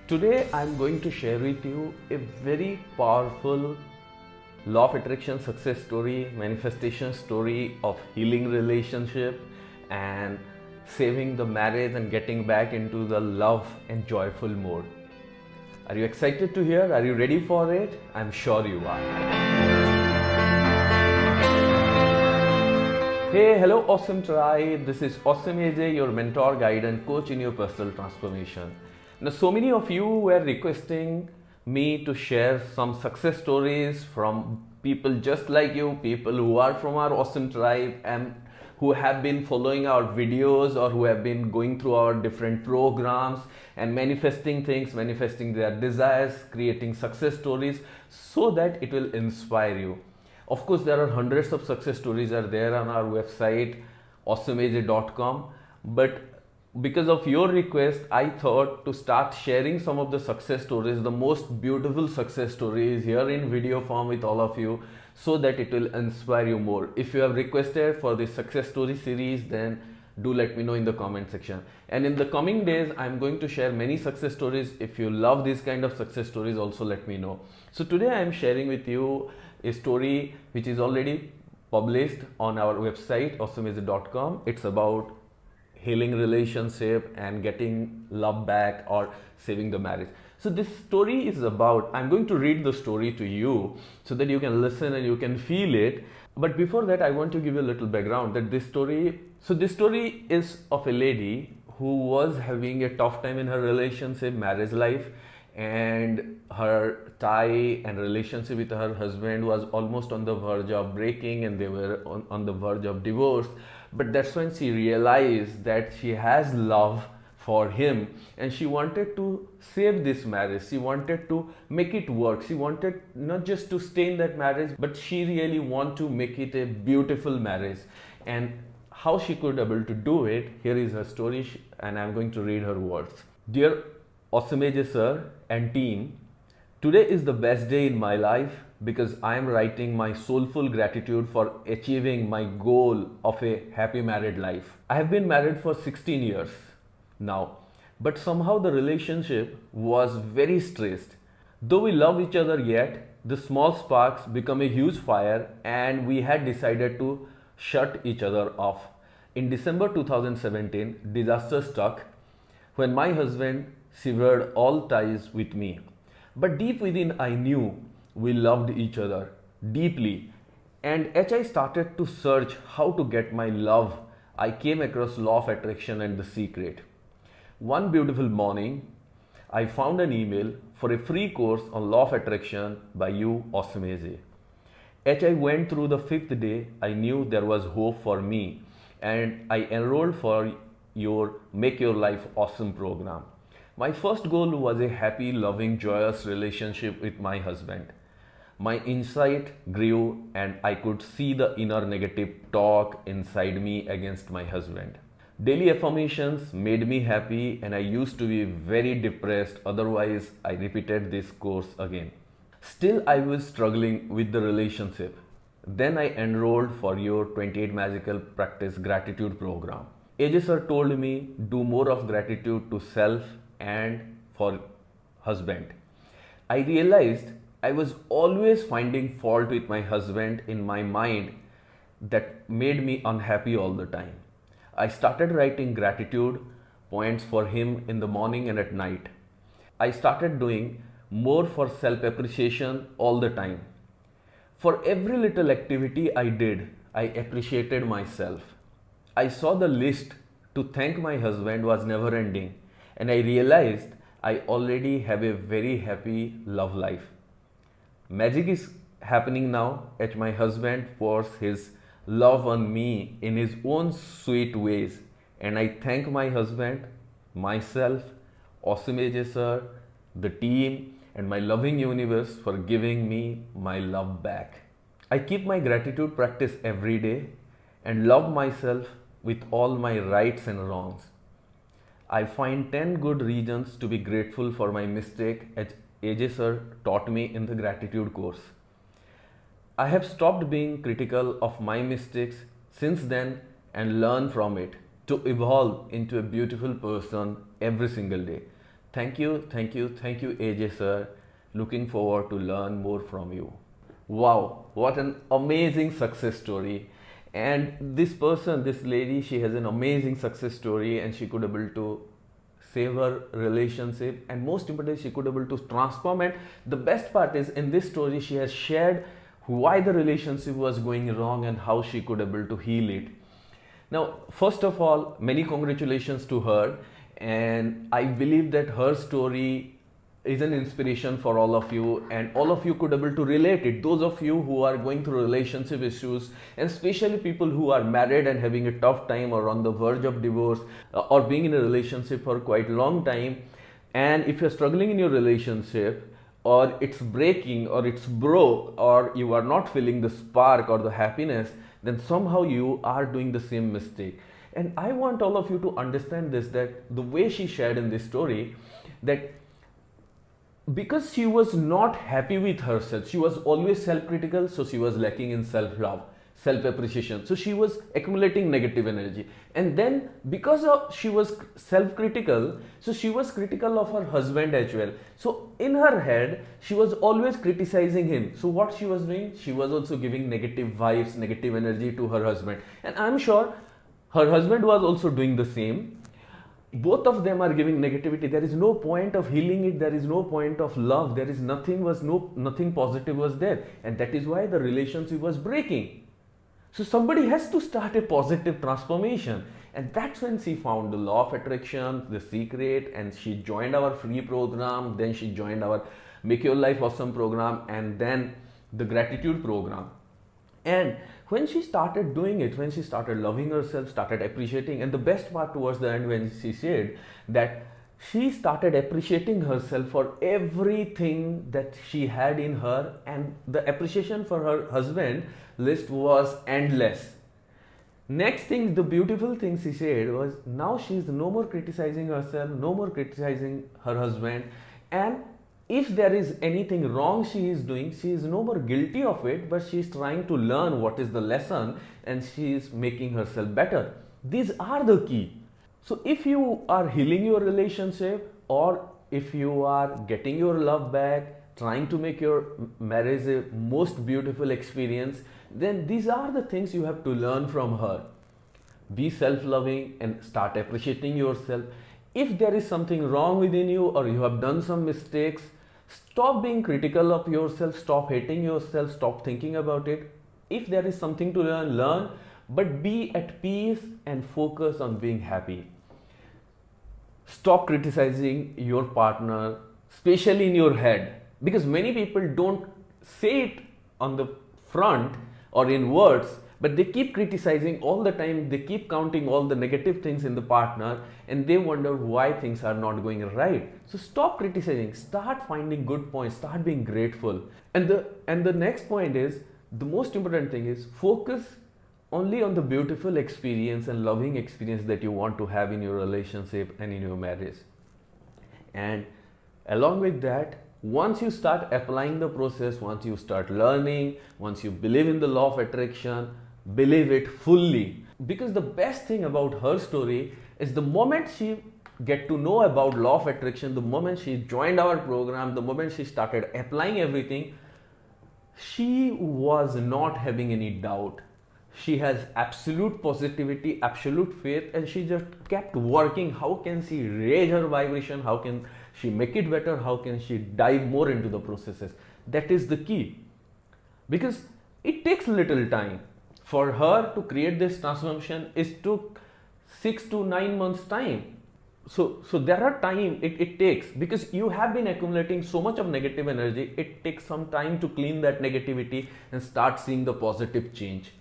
Today I'm going to share with you a very powerful law of attraction success story, manifestation story of healing relationship and saving the marriage and getting back into the love and joyful mode. Are you excited to hear? Are you ready for it? I'm sure you are. Hey, hello awesome tribe. This is Awesome AJ, your mentor, guide and coach in your personal transformation. Now, so many of you were requesting me to share some success stories from people just like you, people who are from our awesome tribe and who have been following our videos or who have been going through our different programs and manifesting things, manifesting their desires, creating success stories so that it will inspire you. Of course, there are hundreds of success stories are there on our website awesomeaj.com, but because of your request, I thought to start sharing some of the success stories, the most beautiful success stories here in video form with all of you so that it will inspire you more. If you have requested for the success story series, then do let me know in the comment section. And in the coming days, I'm going to share many success stories. If you love these kind of success stories, also let me know. So today I'm sharing with you a story which is already published on our website awesomeaj.com. It's about healing relationship and getting love back or saving the marriage. So this story is about, I'm going to read the story to you so that you can listen and you can feel it. But before that, I want to give you a little background that this story is of a lady who was having a tough time in her relationship, marriage life, and her tie and relationship with her husband was almost on the verge of breaking and they were on the verge of divorce. But that's when she realized that she has love for him and she wanted to save this marriage. She wanted to make it work. She wanted not just to stay in that marriage, but she really wanted to make it a beautiful marriage. And how she could able to do it, here is her story and I'm going to read her words. Dear Awesome AJ sir and team, today is the best day in my life because I am writing my soulful gratitude for achieving my goal of a happy married life. I have been married for 16 years now, but somehow the relationship was very stressed. Though we love each other yet, the small sparks become a huge fire and we had decided to shut each other off. In December 2017, disaster struck when my husband severed all ties with me. But deep within I knew we loved each other deeply, and as I started to search how to get my love, I came across law of attraction and the secret. One beautiful morning, I found an email for a free course on law of attraction by you, Awesome AJ. As I went through the 5th day, I knew there was hope for me, and I enrolled for your Make Your Life Awesome program. My first goal was a happy, loving, joyous relationship with my husband. My insight grew and I could see the inner negative talk inside me against my husband. Daily affirmations made me happy and I used to be very depressed, otherwise I repeated this course again. Still I was struggling with the relationship. Then I enrolled for your 28 Magical Practice Gratitude program. AJ sir told me do more of gratitude to self and for husband. I realized I was always finding fault with my husband in my mind that made me unhappy all the time. I started writing gratitude points for him in the morning and at night. I started doing more for self-appreciation all the time. For every little activity I did, I appreciated myself. I saw the list to thank my husband was never ending, and I realized I already have a very happy love life. Magic is happening now as my husband pours his love on me in his own sweet ways, and I thank my husband, myself, Awesome AJ sir, the team, and my loving universe for giving me my love back. I keep my gratitude practice every day and love myself with all my rights and wrongs. I find 10 good reasons to be grateful for my mistake as AJ sir taught me in the gratitude course. I have stopped being critical of my mistakes since then and learn from it to evolve into a beautiful person every single day. Thank you, AJ sir. Looking forward to learn more from you. Wow, what an amazing success story. And this person, this lady, she has an amazing success story, and she could able to save her relationship, and most importantly she could able to transform it. The best part is in this story she has shared why the relationship was going wrong and how she could able to heal it. Now, first of all, many congratulations to her, and I believe that her story is an inspiration for all of you, and all of you could able to relate it. Those of you who are going through relationship issues, and especially people who are married and having a tough time or on the verge of divorce, or being in a relationship for quite long time, and if you're struggling in your relationship, or it's breaking, or it's broke, or you are not feeling the spark or the happiness, then somehow you are doing the same mistake. And I want all of you to understand this, that the way she shared in this story, that because she was not happy with herself, she was always self-critical, so she was lacking in self-love, self-appreciation, so she was accumulating negative energy. And then because of she was self-critical, so she was critical of her husband as well. So in her head she was always criticizing him. So what she was doing, she was also giving negative vibes, negative energy to her husband, and I'm sure her husband was also doing the same. Both of them are giving negativity. There is no point of healing it, there is no point of love, there is nothing positive was there, and that is why the relationship was breaking. So somebody has to start a positive transformation, and that's when she found the law of attraction, the secret, and she joined our free program. Then she joined our Make Your Life Awesome program, and then the gratitude program. And when she started doing it, when she started loving herself, started appreciating, and the best part towards the end, when she said that she started appreciating herself for everything that she had in her, and the appreciation for her husband list was endless. Next thing, the beautiful thing she said was, now she is no more criticizing herself, no more criticizing her husband, and if there is anything wrong she is doing, she is no more guilty of it, but she is trying to learn what is the lesson, and she is making herself better. These are the key. So if you are healing your relationship, or if you are getting your love back, trying to make your marriage a most beautiful experience, then these are the things you have to learn from her. Be self-loving and start appreciating yourself. If there is something wrong within you, or you have done some mistakes, stop being critical of yourself, stop hating yourself, stop thinking about it. If there is something to learn, learn, but be at peace and focus on being happy. Stop criticizing your partner, especially in your head, because many people don't say it on the front or in words, but they keep criticizing all the time. They keep counting all the negative things in the partner, and they wonder why things are not going right. So stop criticizing, start finding good points, start being grateful. And the next point is, the most important thing is, focus only on the beautiful experience and loving experience that you want to have in your relationship and in your marriage. And along with that, once you start applying the process, once you start learning, once you believe in the law of attraction, believe it fully. Because the best thing about her story is, the moment she get to know about law of attraction, the moment she joined our program, the moment she started applying everything, she was not having any doubt. She has absolute positivity, absolute faith, and she just kept working. How can she raise her vibration? How can she make it better? How can she dive more into the processes? That is the key. Because it takes little time. For her to create this transformation, it took 6 to 9 months time. So there are time it takes, because you have been accumulating so much of negative energy. It takes some time to clean that negativity and start seeing the positive change.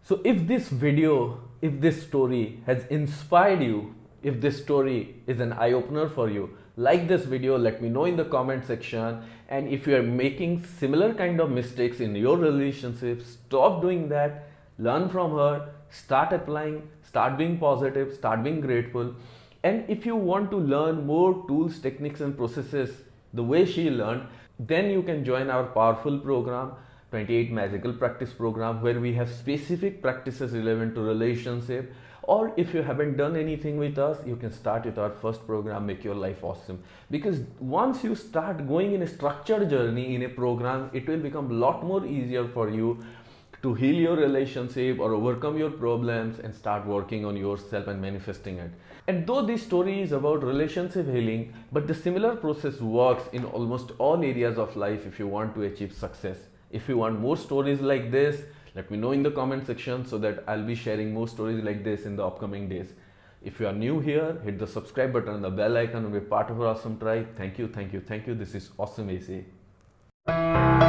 So if this video, if this story has inspired you, if this story is an eye-opener for you, like this video, let me know in the comment section. And if you are making similar kind of mistakes in your relationship, stop doing that, learn from her, start applying, start being positive, start being grateful. And if you want to learn more tools, techniques and processes the way she learned, then you can join our powerful program, 28 Magical Practice program, where we have specific practices relevant to relationship. Or if you haven't done anything with us, you can start with our first program, Make Your Life Awesome. Because once you start going in a structured journey in a program, it will become a lot more easier for you to heal your relationship or overcome your problems and start working on yourself and manifesting it. And though this story is about relationship healing, but the similar process works in almost all areas of life if you want to achieve success. If you want more stories like this, let me know in the comment section so that I'll be sharing more stories like this in the upcoming days. If you are new here, hit the subscribe button and the bell icon and be part of our awesome tribe. Thank you, thank you, thank you. This is Awesome AJ.